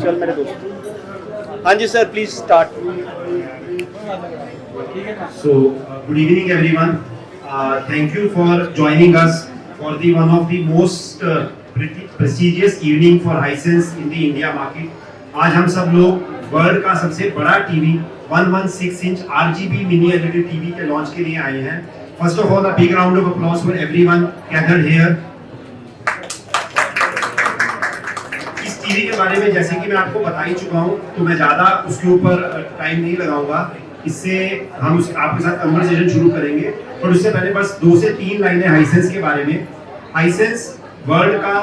चल मेरे दोस्त। हाँ जी sir, please start. So, good evening everyone. Thank you for joining us for the one of the most prestigious evening for Hisense in the India market. आज हम सब लोग वर्ल्ड का सबसे बड़ा TV 116 inch RGB mini LED TV के launch के लिए आए हैं। First of all, a big round of applause for everyone gathered here. इस टीवी के बारे में जैसे कि मैं आपको बता ही चुका हूँ, तो मैं ज़्यादा उसके ऊपर टाइम नहीं लगाऊंगा। इससे हम आपके साथ कन्वर्सेशन शुरू करेंगे, और उससे पहले बस 2 से 3 लाइनें हाइसेंस के बारे में। हाइसेंस वर्ल्ड का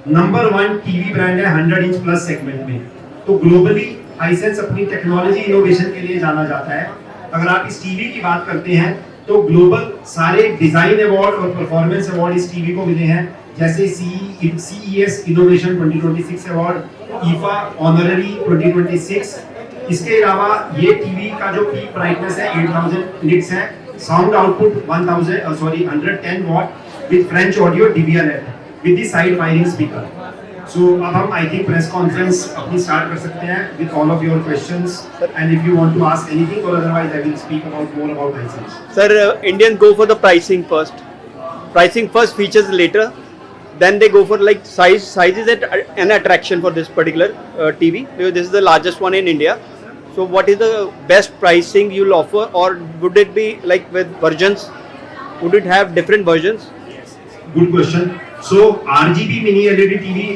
नंबर 1 टीवी ब्रांड है 100 इंच प्लस सेगमेंट में। तो ग्लोबली हाइसेंस अपनी टेक्नोलॉजी इनोवेशन के लिए जाना जाता है। अगर आप इस टीवी की बात करते हैं तो ग्लोबल सारे डिजाइन अवार्ड और परफॉर्मेंस अवार्ड इस टीवी को मिले हैं, जैसे CES innovation 2026 award, IFA honorary 2026। इसके अलावा ये टीवी का जो पीक ब्राइटनेस है 8000 निट्स है, sound output 110 watt with French audio DVR with the side firing speaker. So अब हम आई थिंक प्रेस कॉन्फ्रेंस अपनी स्टार्ट कर सकते हैं with all of your questions, and if you want to ask anything और otherwise I will speak about more about Hisense. Sir, Indians go for the pricing first. Pricing first, features later. Then they go for like size. Size is an attraction for this particular TV because this is the largest one in India. So what is the best pricing you'll offer, or would it be like with versions? Would it have different versions? Good question. So RGB mini LED TV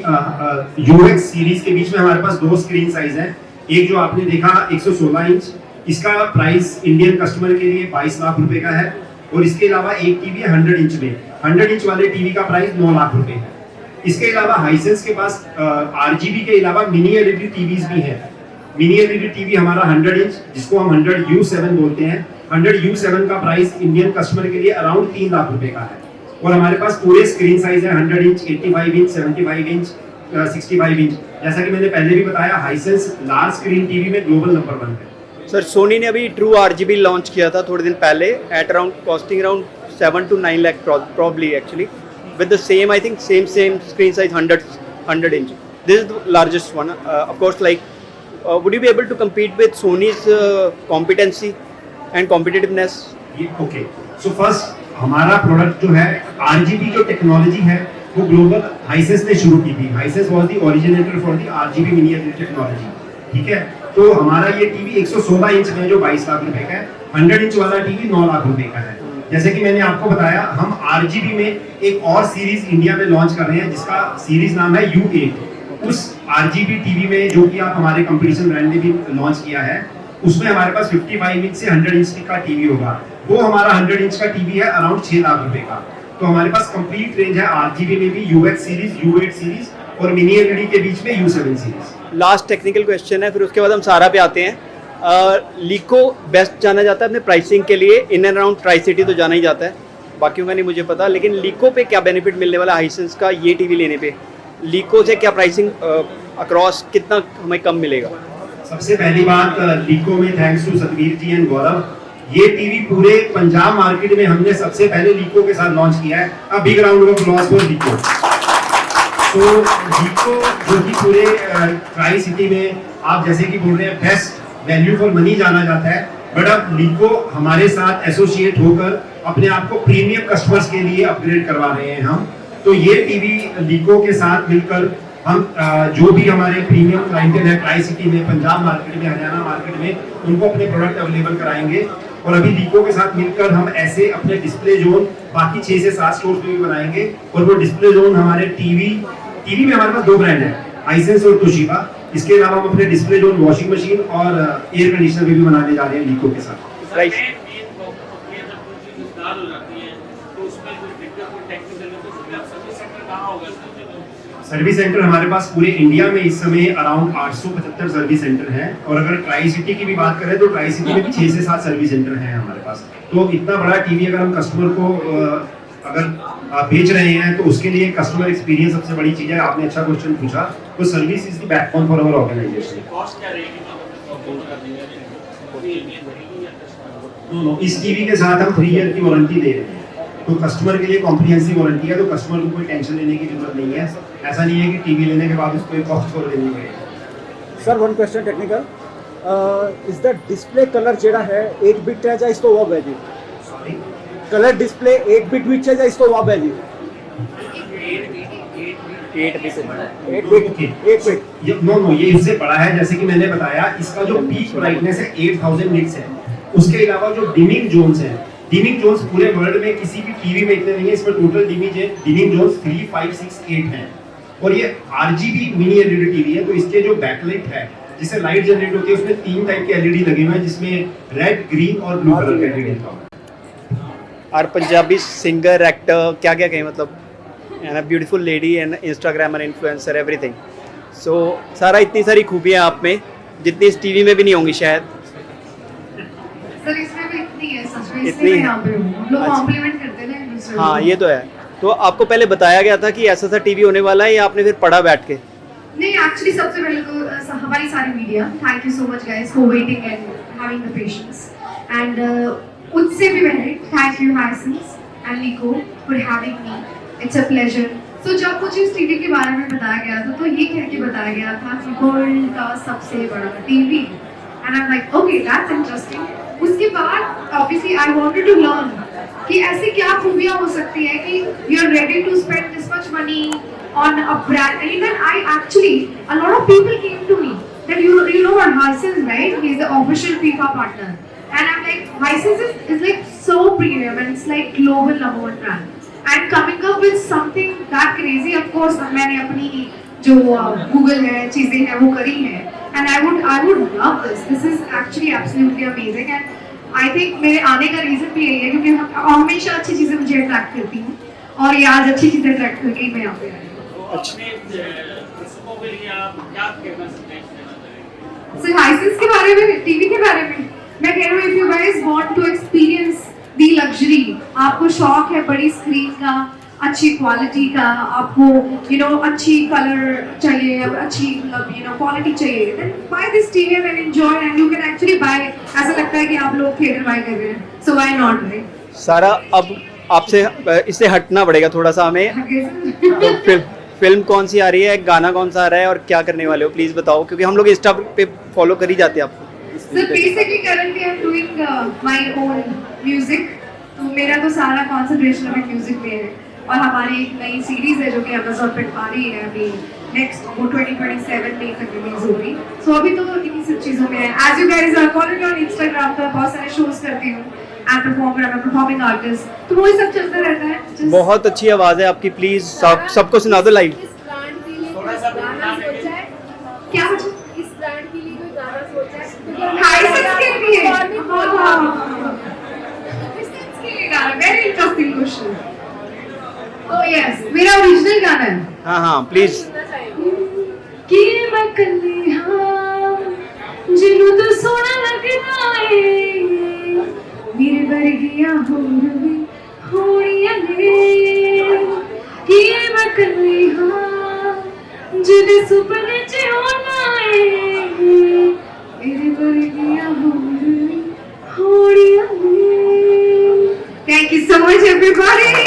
UX series के बीच में हमारे पास 2 screen size हैं। एक जो आपने देखा 116 inch, इसका price Indian customer के लिए 22 लाख रुपए का है, और इसके अलावा एक टीवी है 100 इंच में। 100 इंच वाले टीवी का प्राइस 9 लाख रुपए है। इसके अलावा हाइसेंस के पास RGB के अलावा मिनी LED टीवीज भी हैं। मिनी LED टीवी हमारा 100 इंच, जिसको हम 100U7 बोलते हैं, 100U7 का प्राइस इंडियन कस्टमर के लिए अराउंड 3 लाख रुपए का है। और हमारे पास पूरे स्क्रीन साइज है 100 इंच, 85 इंच, 75 इंच, 65 इंच। जैसा कि मैंने पहले भी बताया, हाइसेंस लार्ज स्क्रीन टीवी में ग्लोबल नंबर 1 है। सर, सोनी ने अभी ट्रू RGB लॉन्च किया था थोड़े दिन पहले at around costing around 7 to 9 lakh probably actually with the same, I think same screen size 100 inch. This is the largest one. Of course, like would you be able to compete with Sony's competency and competitiveness? Okay, so first हमारा product जो है RGB जो technology है वो global Hisense ने शुरू की थी। Hisense was the originator for the RGB mini LED technology. ठीक है, तो हमारा ये टीवी 116 इंच में जो 22 लाख रुपए का है, 100 इंच वाला टीवी 9 लाख रुपए का है। जैसे कि मैंने आपको बताया, हम RGB में एक और सीरीज इंडिया में लॉन्च कर रहे हैं जिसका सीरीज नाम है U8। उस RGB टीवी में जो कि आप हमारे कंपटीशन ब्रांड ने भी लॉन्च किया है, उसमें हमारे पास 55 इंच से 100 इंच का टीवी होगा। वो हमारा 100 इंच का टीवी है अराउंड 6 लाख रुपए का। तो हमारे पास कंप्लीट रेंज है RGB में भी, UX सीरीज, U8 सीरीज और मिनी LED के बीच में U7 series. Last technical question है, फिर उसके बाद हम सारा पे आते हैं। लीको बेस्ट जाना जाता है अपने प्राइसिंग के लिए, in and around tri city तो जाना ही जाता है, बाकियों का नहीं मुझे पता, लेकिन लीको पे क्या बेनिफिट मिलने वाला हाइसेंस का ये टीवी लेने पे? लीको से क्या प्राइसिंग अक्रॉस कितना हमें कम मिलेगा? सबसे पहली बात, लीको में thanks to Satveer ji and Gaurav, ये टीवी पूरे पंजाब मार्केट में हमने सबसे पहले लीको के साथ लॉन्च किया है। A big round of applause for LeEco. तो लीको जो कि पूरे ट्राई सिटी में आप जैसे कि बोल रहे हैं बेस्ट वैल्यू फॉर मनी जाना जाता है, बट अब लीको हमारे साथ एसोसिएट होकर अपने आप को प्रीमियम कस्टमर्स के लिए अपग्रेड करवा रहे हैं हम। तो ये टीवी लीको के साथ मिलकर हम जो भी हमारे प्रीमियम क्लाइंटेल है ट्राई सिटी में, पंजाब मार्केट में, हरियाणा मार्केट में, उनको अपने प्रोडक्ट अवेलेबल कराएंगे। और अभी लीको के साथ मिलकर हम ऐसे अपने डिस्प्ले जोन बाकी 6 से 7 स्टोर्स में भी बनाएंगे, और वो डिस्प्ले जोन हमारे टीवी में हमारे पास 2 ब्रांड है, हाइसेंस और तोशिबा। इसके अलावा हम अपने डिस्प्ले जोन वॉशिंग मशीन और एयर कंडीशनर भी बनाने जा रहे हैं लीको के साथ। राइट। सर्विस सेंटर हमारे पास पूरे इंडिया में इस समय अराउंड 875 सर्विस सेंटर हैं, और अगर ट्राई सिटी की भी बात करें तो ट्राई सिटी में भी 6 से 7 सर्विस सेंटर हैं हमारे पास। तो इतना बड़ा टीवी अगर हम कस्टमर को अगर बेच रहे हैं तो उसके लिए कस्टमर एक्सपीरियंस सबसे बड़ी चीज़ है। आपने अच्छा क्वेश्चन पूछा, तो service is the backbone for our organisation. इस टीवी के साथ हम 3 ईयर की वारंटी दे रहे हैं, तो कस्टमर के लिए कॉम्प्रिहेंसिव वारंटी है, तो कस्टमर को कोई टेंशन लेने की जरूरत नहीं है। ऐसा नहीं है कि टीवी लेने के बाद उसको एक कॉस्ट और देनी पड़ेगी। ਸਰ ਵਨ ਕੁਐਸਚਨ ਟੈਕਨੀਕਲ ਇਸ ਦਾ ਡਿਸਪਲੇ ਕਲਰ ਜਿਹੜਾ ਹੈ 8 ਬਿਟ ਹੈ ਜਾਂ ਇਸ ਤੋਂ ਵੱਧ ਹੈ ਜੀ सॉरी ਕਲਰ ਡਿਸਪਲੇ 8 ਬਿਟ ਵਿੱਚ ਹੈ ਜਾਂ ਇਸ ਤੋਂ ਵੱਧ ਹੈ ਜੀ 8 ਬਿਟ ओके 8 बिट नो ये इससे बड़ा है, जैसे कि मैंने बताया इसका जो पीक ब्राइटनेस है 8000 निट्स है। उसके अलावा जो डिमिंग जोन्स है, डिमिंग जोन्स पूरे वर्ल्ड में किसी भी टीवी में इतने नहीं है। इसमें टोटल डिमिंग जोन्स 3, 5, 6, 8 हैं। और ये RGB मिनी एलईडी टीवी है, तो इसके जो बैकलाइट है जिससे लाइट जनरेट होती है उसमें 3 टाइप के एलईडी लगे हुए हैं, जिसमें रेड, ग्रीन और ब्लू कलर का एलईडी लगा हुआ है। और पंजाबी सिंगर, एक्टर, क्या क्या कहें, मतलब and a beautiful lady and instagrammer, influencer, everything. So सारा इतनी सारी खूबियाँ आप में जितनी इस टीवी में भी नहीं होंगी शायद। सर इसमें भी इतनी है, सच में इतनी इसलिए मैं है। यहाँ पे हूँ। लोग अच्छा। कॉम्प्लीमेंट करते हैं ना एक दूसरे को। हाँ ये तो है। तो आपको पहले बताया गया था कि ऐसा सा टीवी होने वाला है या आपने फिर पढ़ा बैठ के? नहीं एक्चुअली सबसे पहले तो हमारी सारी media, thank you so much guys for waiting and having the patience and उससे भी पहले thank you Hisense and Nico for having me, it's a pleasure. So जब मुझे इस टीवी के बारे में बताया गया था तो ये कह के बताया गया था कि वर्ल्ड का सबसे बड़ा TV and I am like okay that's interesting. उसके बाद obviously I wanted to learn कि ऐसी क्या खूबियां हो सकती है कि you are ready to spend this much money on a brand. And even I actually, a lot of people came to me that you know what Hisense, right? He's the official FIFA partner. And I'm like, Hisense is like so premium and it's like global #1 brand. And coming up with something that crazy, of course, मैंने अपनी जो Google है चीजें हैं वो करी हैं. And I would love this. This is actually absolutely amazing. And I think मेरे आने का reason भी यही है क्योंकि हमेशा अच्छी चीजें मुझे attract करती हैं और ये आज अच्छी चीजें attract करके ही मैं यहाँ पे आई हूँ। सर हाइसेंस के बारे में, टीवी के बारे में मैं कह रहा हूँ, if you guys want to experience the luxury, आपको शौक है बड़ी स्क्रीन का, अच्छी क्वालिटी का, आपको यू नो अच्छी कलर चाहिए, अच्छी मतलब यू नो क्वालिटी चाहिए, then buy this TV and enjoy and you can actually buy. ऐसा लगता है कि आप लोग थिएटर बाय कर रहे हैं, सो व्हाई नॉट, राइट? सारा अब आपसे इससे हटना पड़ेगा थोड़ा सा हमें। तो फिल्म कौन सी आ रही है, गाना कौन सा आ रहा है और क्या करने वाले हो, प्लीज बताओ, क्योंकि हम लोग इंस्टा पे फॉलो कर ही जाते हैं आपको। Sir basically currently I am doing my own music, तो मेरा तो सारा कंसंट्रेशन अभी म्यूजिक में है। और हमारी एक नई सीरीज है जो कि Amazon पे आ रही है अभी नेक्स्ट, वो 2027 में तक रिलीज होगी। सो अभी तो इन्हीं सब चीज़ों में है। As you guys are following on Instagram पे बहुत सारे शोज करती हूँ, एंड परफॉर्मिंग आर्टिस्ट, तो वही सब चलता रहता है। Just- बहुत अच्छी आवाज़ है आपकी, प्लीज सबको सुना दो लाइव। इस ब्रांड के लिए कोई गाना सोचा है? क्या बचा? इस ब्रांड के लिए कोई गाना सोचा है? क्योंकि हाइसेंस के लिए Morning हाइसेंस के लिए गाना, very interesting question. Oh yes, मेरा ओरिजिनल गाना है हाँ हाँ प्लीज। सुनना चाहेंगे। कि मैं कल्ली हाँ जिन्हों तो सोना लगदा है, मेरे वर्गिया होर भी होड़ियां ने, कि मैं कल्ली हाँ जिन्हें सुपने च होना है, मेरे वर्गिया होर भी होड़ियां ने। Thank you so much everybody.